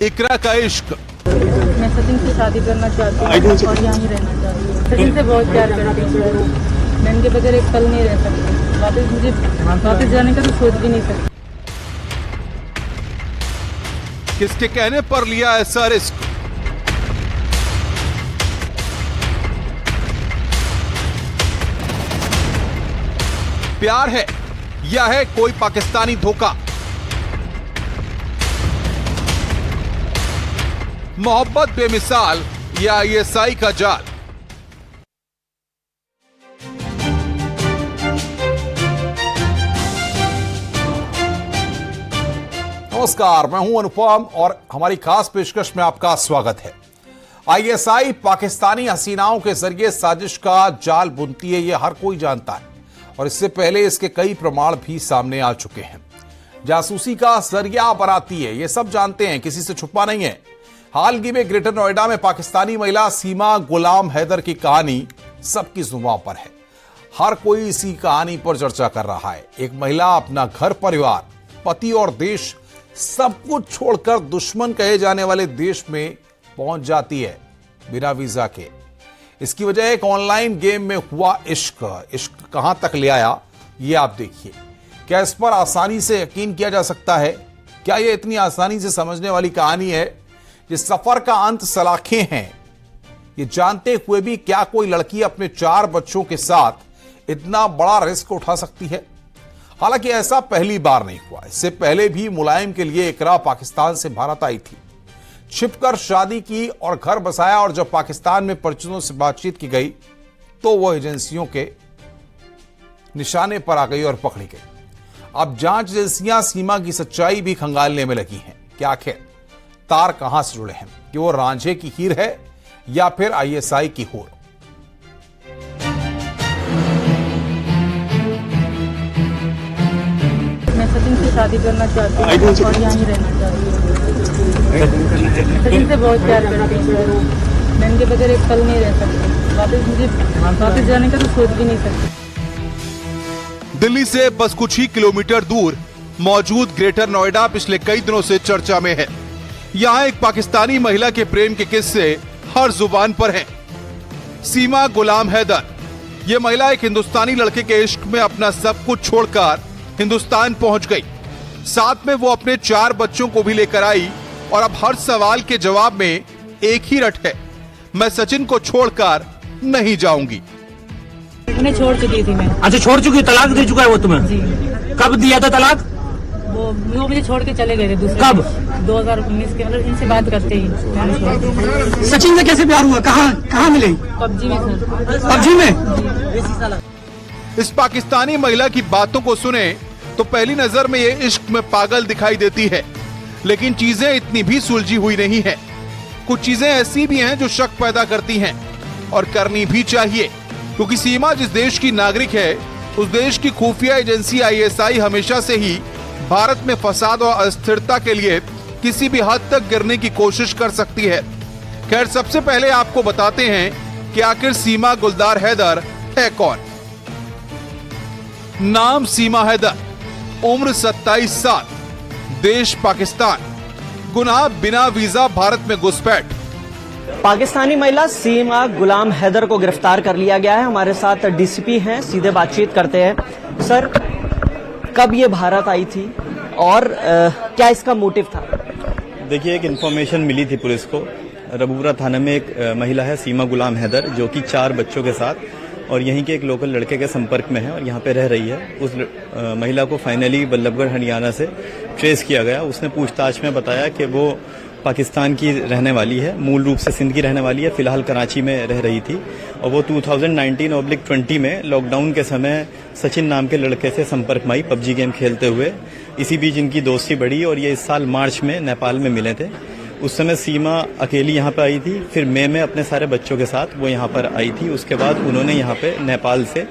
इकरा का इश्क। मैं सचिन से शादी करना चाहती हूँ और यहाँ ही रहना चाहती हूँ। सचिन से बहुत प्यार करती हूँ। मैं इनके बगैर एक पल नहीं रह सकती। मुझे वापस जाने का तो सोच भी नहीं सकती। किसके कहने पर लिया ऐसा रिस्क? प्यार है या है कोई पाकिस्तानी धोखा? मोहब्बत बेमिसाल या आईएसआई का जाल? नमस्कार, मैं हूं अनुपम और हमारी खास पेशकश में आपका स्वागत है। आईएसआई पाकिस्तानी हसीनाओं के जरिए साजिश का जाल बुनती है, यह हर कोई जानता है और इससे पहले इसके कई प्रमाण भी सामने आ चुके हैं। जासूसी का जरिया बनाती है, यह सब जानते हैं, किसी से छुपा नहीं है। हाल ही में ग्रेटर नोएडा में पाकिस्तानी महिला सीमा गुलाम हैदर की कहानी सबकी जुबान पर है। हर कोई इसी कहानी पर चर्चा कर रहा है। एक महिला अपना घर परिवार, पति और देश सब कुछ छोड़कर दुश्मन कहे जाने वाले देश में पहुंच जाती है बिना वीजा के। इसकी वजह एक ऑनलाइन गेम में हुआ इश्क। इश्क कहां तक ले आया ये आप देखिए। क्या इस पर आसानी से यकीन किया जा सकता है? क्या यह इतनी आसानी से समझने वाली कहानी है? जिस सफर का अंत सलाखें हैं, ये जानते हुए भी क्या कोई लड़की अपने 4 बच्चों के साथ इतना बड़ा रिस्क उठा सकती है? हालांकि ऐसा पहली बार नहीं हुआ। इससे पहले भी मुलायम के लिए इकरा पाकिस्तान से भारत आई थी, छिपकर शादी की और घर बसाया, और जब पाकिस्तान में परिचितों से बातचीत की गई तो वो एजेंसियों के निशाने पर आ गई और पकड़ी गई। अब जांच एजेंसियां सीमा की सच्चाई भी खंगालने में लगी हैं कि आखिर तार कहां से जुड़े हैं, कि वो रांझे की हीर है या फिर आईएसआई की होर। मैं सचिन से शादी करना चाहती हूँ और यहाँ ही रहना चाहती हूँ। सचिन से बहुत प्यार करती हूँ। मैं इनके बगैर एक पल नहीं रह सकती। मुझे वापस जाने का तो सोच भी नहीं सकती। दिल्ली से बस कुछ ही किलोमीटर दूर मौजूद ग्रेटर नोएडा पिछले कई दिनों से चर्चा में है। यहाँ एक पाकिस्तानी महिला के प्रेम के किस्से हर जुबान पर हैं। सीमा गुलाम हैदर, ये महिला एक हिंदुस्तानी लड़के के इश्क में अपना सब कुछ छोड़कर हिंदुस्तान पहुंच गई। साथ में वो अपने 4 बच्चों को भी लेकर आई और अब हर सवाल के जवाब में एक ही रट है, मैं सचिन को छोड़कर नहीं जाऊंगी। उन्हें छोड़ चुकी थी मैं। अच्छा, छोड़ चुकी? तलाक दे चुका है वो तुम्हें? जी। कब दिया था तलाक? वो मुझे छोड़ के चले गए थे दूसरे। कब? 2019 के, मतलब इनसे बात करते ही। सचिन से कैसे प्यार हुआ? कहाँ मिले? पबजी में सर। पबजी में? इस पाकिस्तानी महिला की बातों को सुने तो पहली नजर में ये इश्क में पागल दिखाई देती है, लेकिन चीजें इतनी भी सुलझी हुई नहीं है। कुछ चीजें ऐसी भी हैं जो शक पैदा करती हैं और करनी भी चाहिए, क्योंकि सीमा जिस देश की नागरिक है, उस देश की खुफिया एजेंसी आईएसआई हमेशा से ही भारत में फसाद और अस्थिरता के लिए किसी भी हद तक गिरने की कोशिश कर सकती है। खैर, सबसे पहले आपको बताते हैं कि आखिर सीमा गुलजार हैदर है कौन। नाम सीमा हैदर, उम्र 27 साल, देश पाकिस्तान, गुनाह बिना वीजा भारत में घुसपैठ। पाकिस्तानी महिला सीमा गुलाम हैदर को गिरफ्तार कर लिया गया है। हमारे साथ डीसीपी हैं, सीधे बातचीत करते हैं। सर, कब ये भारत आई थी और क्या इसका मोटिव था? देखिए, एक इन्फॉर्मेशन मिली थी पुलिस को। रबूपुरा थाने में एक महिला है सीमा गुलाम हैदर, जो कि 4 बच्चों के साथ और यहीं के एक लोकल लड़के के संपर्क में है और यहाँ पे रह रही है। उस महिला को फाइनली बल्लभगढ़ हरियाणा से ट्रेस किया गया। उसने पूछताछ में बताया कि वो पाकिस्तान की रहने वाली है, मूल रूप से सिंध की रहने वाली है, फिलहाल कराची में रह रही थी और वो 2019-20 में लॉकडाउन के समय सचिन नाम के लड़के से संपर्क में आई पबजी गेम खेलते हुए। इसी बीच इनकी दोस्ती बढ़ी और ये इस साल मार्च में नेपाल में मिले थे। उस समय सीमा अकेली यहाँ पर आई थी, फिर मई में अपने सारे बच्चों के साथ वो यहाँ पर आई थी। उसके बाद उन्होंने यहाँ पे नेपाल से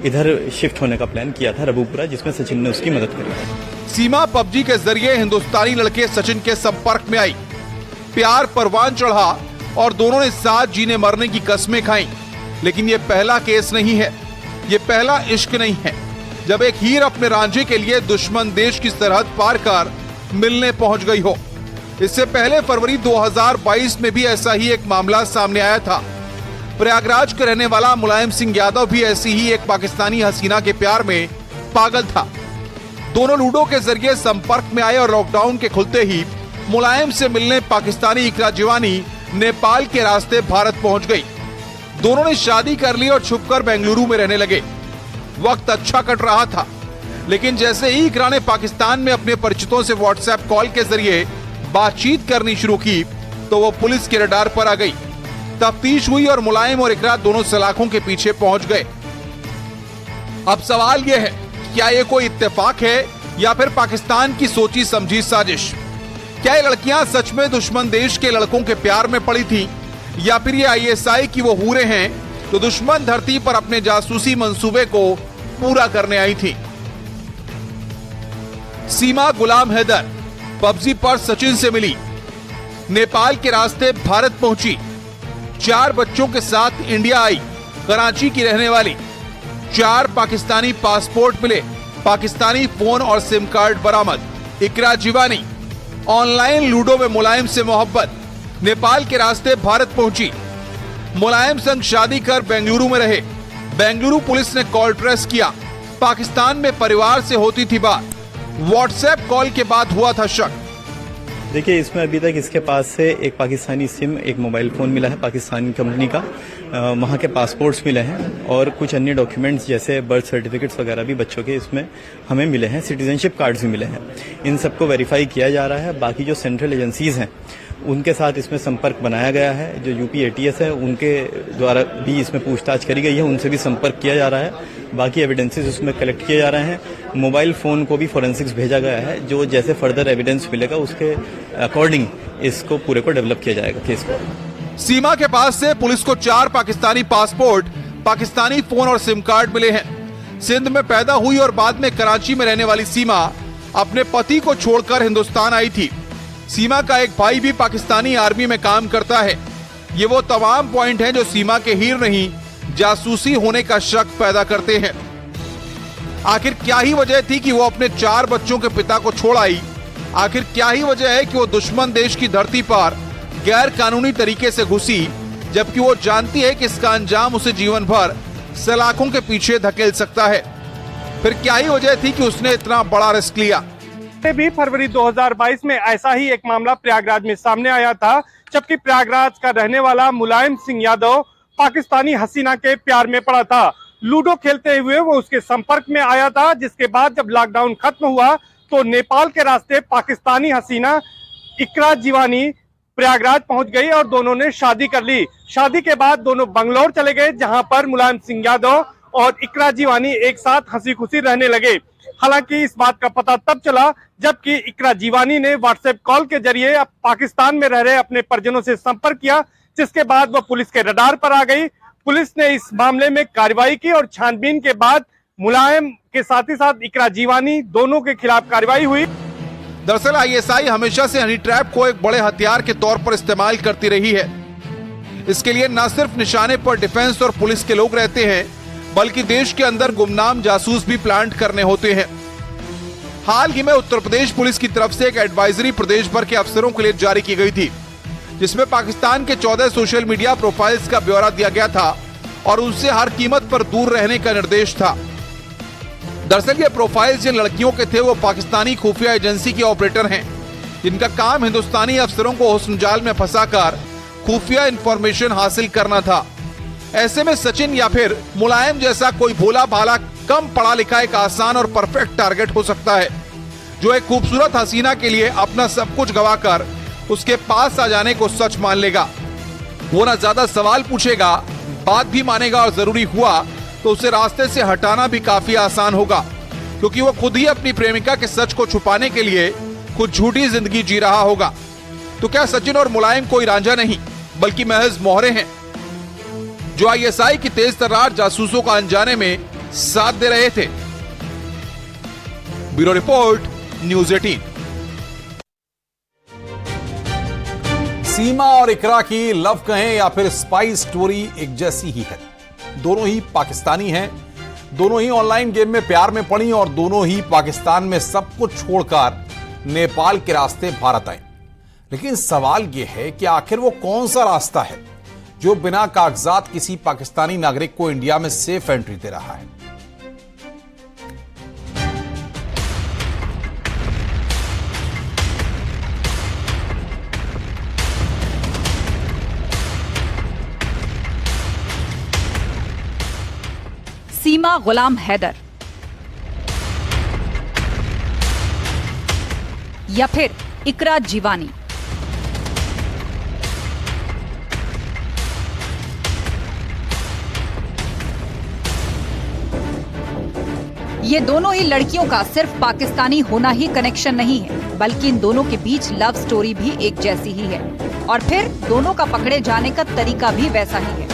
इधर शिफ्ट होने का प्लान किया था रबूपुरा, जिसमें सचिन ने उसकी मदद करी। सीमा पबजी के जरिए हिंदुस्तानी लड़के सचिन के संपर्क में आई, प्यार परवान चढ़ा और दोनों ने साथ जीने मरने की कस्में खाई। लेकिन ये पहला केस नहीं है, ये पहला इश्क नहीं है, जब एक हीर अपने रांझे के लिए दुश्मन देश की सरहद पार कर मिलने पहुंच गई हो। इससे पहले फरवरी 2022 में भी ऐसा ही एक मामला सामने आया था। प्रयागराज के रहने वाला मुलायम सिंह यादव भी ऐसी ही एक पाकिस्तानी हसीना के प्यार में पागल था। दोनों लूडो के जरिए संपर्क में आए और लॉकडाउन के खुलते ही मुलायम से मिलने पाकिस्तानी इकरा जीवानी नेपाल के रास्ते भारत पहुंच गई। दोनों ने शादी कर ली और छुपकर बेंगलुरु में रहने लगे। वक्त अच्छा कट रहा था, लेकिन जैसे ही इकरा ने पाकिस्तान में अपने परिचितों से व्हाट्सएप कॉल के जरिए बातचीत करनी शुरू की तो वो पुलिस के रडार पर आ गई। तफ्तीश हुई और मुलायम और इकरा दोनों सलाखों के पीछे पहुंच गए। अब सवाल यह है, क्या ये कोई इत्तेफाक है या फिर पाकिस्तान की सोची समझी साजिश? क्या ये लड़कियां सच में दुश्मन देश के लड़कों के प्यार में पड़ी थी या फिर ये आईएसआई की वो हूरें हैं तो दुश्मन धरती पर अपने जासूसी मंसूबे को पूरा करने आई थी? सीमा गुलाम हैदर पबजी पर सचिन से मिली, नेपाल के रास्ते भारत पहुंची, 4 बच्चों के साथ इंडिया आई, कराची की रहने वाली, 4 पाकिस्तानी पासपोर्ट मिले, पाकिस्तानी फोन और सिम कार्ड बरामद। इकरा जीवानी ऑनलाइन लूडो में मुलायम से मोहब्बत, नेपाल के रास्ते भारत पहुंची, मुलायम संग शादी कर बेंगलुरु में रहे। बेंगलुरु पुलिस ने कॉल ट्रेस किया, पाकिस्तान में परिवार से होती थी बात, व्हाट्सएप कॉल के बाद हुआ था शक। देखिए, इसमें अभी तक इसके पास से एक पाकिस्तानी सिम, एक मोबाइल फ़ोन मिला है पाकिस्तानी कंपनी का, वहाँ के पासपोर्ट्स मिले हैं और कुछ अन्य डॉक्यूमेंट्स जैसे बर्थ सर्टिफिकेट्स वगैरह भी बच्चों के इसमें हमें मिले हैं, सिटीजनशिप कार्ड्स भी मिले हैं। इन सबको वेरीफाई किया जा रहा है। बाकी जो सेंट्रल एजेंसीज हैं उनके साथ इसमें संपर्क बनाया गया है। जो यूपी एटीएस है उनके द्वारा भी इसमें पूछताछ करी गई है, उनसे भी संपर्क किया जा रहा है। बाकी एविडेंसेस उसमें कलेक्ट किए जा रहे हैं। मोबाइल फ़ोन को भी फॉरेंसिक्स भेजा गया है, जो जैसे फर्दर एविडेंस मिलेगा उसके अकॉर्डिंग इसको पूरे को डेवलप किया जाएगा केस को। सीमा के पास से पुलिस को 4 पाकिस्तानी पासपोर्ट, पाकिस्तानी फोन और सिम कार्ड मिले हैं। सिंध में पैदा हुई और बाद में कराची में रहने वाली सीमा अपने पति को छोड़कर हिंदुस्तान आई थी। सीमा का एक भाई भी पाकिस्तानी आर्मी में काम करता है। ये वो तमाम पॉइंट हैं जो सीमा के हीर नहीं जासूसी होने का शक पैदा करते हैं। आखिर क्या ही वजह थी कि वो अपने 4 बच्चों के पिता को छोड़ आई? आखिर क्या ही वजह है कि वो दुश्मन देश की धरती पर गैर कानूनी तरीके से घुसी, जबकि वो जानती है कि इसका अंजाम उसे जीवन भर सलाखों के पीछे धकेल सकता है? फिर क्या ही वजह थी कि उसने इतना बड़ा रिस्क लिया? भी फरवरी 2022 में ऐसा ही एक मामला प्रयागराज में सामने आया था, जबकि प्रयागराज का रहने वाला मुलायम सिंह यादव पाकिस्तानी हसीना के प्यार में पड़ा था। लूडो खेलते हुए वो उसके संपर्क में आया था, जिसके बाद जब लॉकडाउन खत्म हुआ तो नेपाल के रास्ते पाकिस्तानी हसीना इकरा जीवानी प्रयागराज पहुंच गई और दोनों ने शादी कर ली। शादी के बाद दोनों बंगलौर चले गए, जहां पर मुलायम सिंह यादव और इकरा जीवानी एक साथ हंसी खुशी रहने लगे। हालांकि इस बात का पता तब चला जबकि इकरा जीवानी ने व्हाट्सएप कॉल के जरिए पाकिस्तान में रह रहे अपने परिजनों से संपर्क किया, जिसके बाद वह पुलिस के रडार पर आ गई। पुलिस ने इस मामले में कार्रवाई की और छानबीन के बाद मुलायम के साथ ही साथ इकरा जीवानी दोनों के खिलाफ कार्रवाई हुई। दरअसल आईएसआई हमेशा से हनी ट्रैप को एक बड़े हथियार के तौर पर इस्तेमाल करती रही है। इसके लिए न सिर्फ निशाने पर डिफेंस और पुलिस के लोग रहते हैं, बल्कि देश के अंदर गुमनाम जासूस भी प्लांट करने होते हैं। हाल ही में उत्तर प्रदेश पुलिस की तरफ से एक एडवाइजरी प्रदेश भर के अफसरों के लिए जारी की गई थी, जिसमें पाकिस्तान के 14 सोशल मीडिया प्रोफाइल्स का ब्यौरा दिया गया था और उनसे हर कीमत पर दूर रहने का निर्देश था। दरअसल ये प्रोफाइल्स जिन लड़कियों के थे वो पाकिस्तानी खुफिया एजेंसी के ऑपरेटर हैं, जिनका काम हिंदुस्तानी अफसरों को हुस्न जाल में फंसाकर खुफिया इंफॉर्मेशन हासिल करना था। ऐसे में सचिन या फिर मुलायम जैसा कोई भोला भाला कम पढ़ा लिखा एक आसान और परफेक्ट टारगेट हो सकता है, जो एक खूबसूरत हसीना के लिए अपना सब कुछ गवाकर उसके पास आ जाने को सच मान लेगा। वो ना ज्यादा सवाल पूछेगा, बात भी मानेगा और जरूरी हुआ तो उसे रास्ते से हटाना भी काफी आसान होगा, क्योंकि वो खुद ही अपनी प्रेमिका के सच को छुपाने के लिए खुद झूठी जिंदगी जी रहा होगा। तो क्या सचिन और मुलायम कोई रांझा नहीं बल्कि महज मोहरे हैं, जो आईएसआई की तेज तर्रार जासूसों का अनजाने में साथ दे रहे थे? Bureau report, news 18। सीमा और इकरा की लव कहें या फिर स्पाई स्टोरी एक जैसी ही है। दोनों ही पाकिस्तानी हैं, दोनों ही ऑनलाइन गेम में प्यार में पड़ी और दोनों ही पाकिस्तान में सब कुछ छोड़कर नेपाल के रास्ते भारत आए। लेकिन सवाल यह है कि आखिर वो कौन सा रास्ता है जो बिना कागजात किसी पाकिस्तानी नागरिक को इंडिया में सेफ एंट्री दे रहा है। सीमा गुलाम हैदर या फिर इकरा जीवानी, ये दोनों ही लड़कियों का सिर्फ पाकिस्तानी होना ही कनेक्शन नहीं है, बल्कि इन दोनों के बीच लव स्टोरी भी एक जैसी ही है और फिर दोनों का पकड़े जाने का तरीका भी वैसा ही है।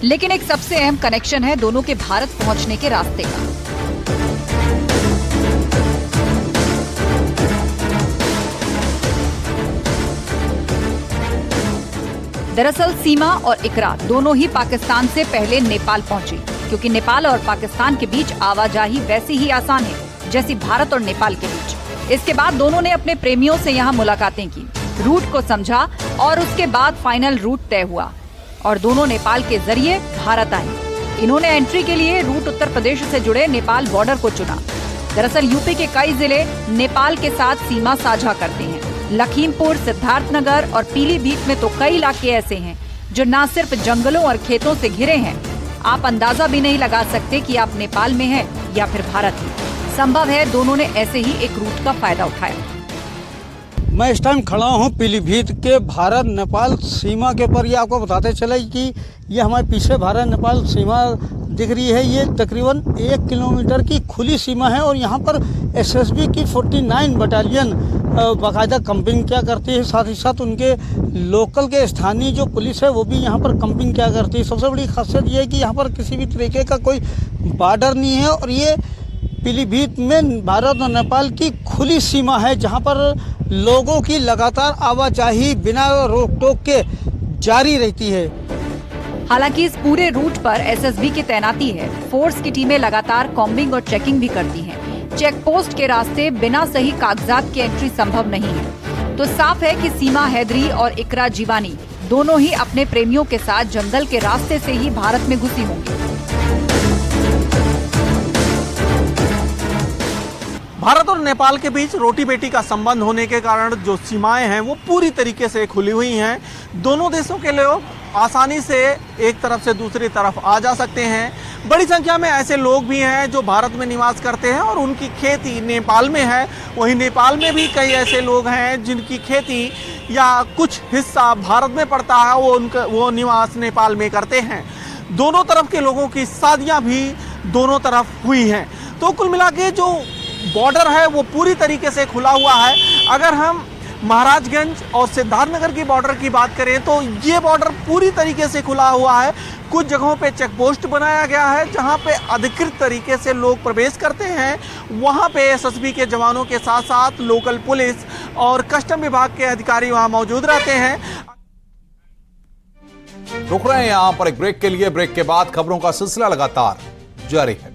लेकिन एक सबसे अहम कनेक्शन है दोनों के भारत पहुंचने के रास्ते का। दरअसल सीमा और इकरा दोनों ही पाकिस्तान से पहले नेपाल पहुंची, क्योंकि नेपाल और पाकिस्तान के बीच आवाजाही वैसी ही आसान है जैसी भारत और नेपाल के बीच। इसके बाद दोनों ने अपने प्रेमियों से यहाँ मुलाकातें की, रूट को समझा और उसके बाद फाइनल रूट तय हुआ और दोनों नेपाल के जरिए भारत आए। इन्होंने एंट्री के लिए रूट उत्तर प्रदेश से जुड़े नेपाल बॉर्डर को चुना। दरअसल यूपी के कई जिले नेपाल के साथ सीमा साझा करते हैं। लखीमपुर, सिद्धार्थनगर और पीलीभीत में तो कई इलाके ऐसे हैं जो न सिर्फ जंगलों और खेतों से घिरे हैं, आप अंदाजा भी नहीं लगा सकते कि आप नेपाल में हैं या फिर भारत में। संभव है दोनों ने ऐसे ही एक रूट का फायदा उठाया। मैं इस टाइम खड़ा हूँ पीलीभीत के भारत नेपाल सीमा के ऊपर। ये आपको बताते चले कि ये हमारे पीछे भारत नेपाल सीमा दिख रही है। ये तकरीबन 1 किलोमीटर की खुली सीमा है और यहाँ पर एसएसबी की 49 बटालियन बाकायदा कंपिंग क्या करती है। साथ ही साथ उनके लोकल के स्थानीय जो पुलिस है वो भी यहाँ पर कंपिंग क्या करती है। सबसे बड़ी खासियत ये है कि यहाँ पर किसी भी तरीके का कोई बॉर्डर नहीं है और ये पीलीभीत में भारत और नेपाल की खुली सीमा है जहाँ पर लोगों की लगातार आवाजाही बिना रोक टोक के जारी रहती है। हालांकि इस पूरे रूट पर एसएसबी की तैनाती है। फोर्स की टीमें लगातार कॉम्बिंग और चेकिंग भी करती हैं। चेक पोस्ट के रास्ते बिना सही कागजात के एंट्री संभव नहीं है। तो साफ है कि सीमा हैदरी और इकरा जीवानी दोनों ही अपने प्रेमियों के साथ जंगल के रास्ते से ही भारत में घुसी होंगी। भारत और नेपाल के बीच रोटी बेटी का संबंध होने के कारण जो सीमाएं हैं वो पूरी तरीके से खुली हुई हैं। दोनों देशों के लोग आसानी से एक तरफ से दूसरी तरफ आ जा सकते हैं। बड़ी संख्या में ऐसे लोग भी हैं जो भारत में निवास करते हैं और उनकी खेती नेपाल में है। वहीं नेपाल में भी कई ऐसे लोग हैं जिनकी खेती या कुछ हिस्सा भारत में पड़ता है, वो निवास नेपाल में करते हैं। दोनों तरफ के लोगों की शादियाँ भी दोनों तरफ हुई हैं। तो कुल मिला के जो बॉर्डर है वो पूरी तरीके से खुला हुआ है। अगर हम महाराजगंज और सिद्धार्थनगर की बॉर्डर की बात करें तो ये बॉर्डर पूरी तरीके से खुला हुआ है। कुछ जगहों पे चेक पोस्ट बनाया गया है जहां पे अधिकृतตसे लोग प्रवेश करते हैं। वहां पे एसएसबी के जवानों के साथ साथ लोकल पुलिस और कस्टम विभाग के अधिकारी वहां मौजूद रहते हैं। रुक रहे हैं यहां पर एक ब्रेक के लिए। ब्रेक के बाद खबरों का सिलसिला लगातार जारी है।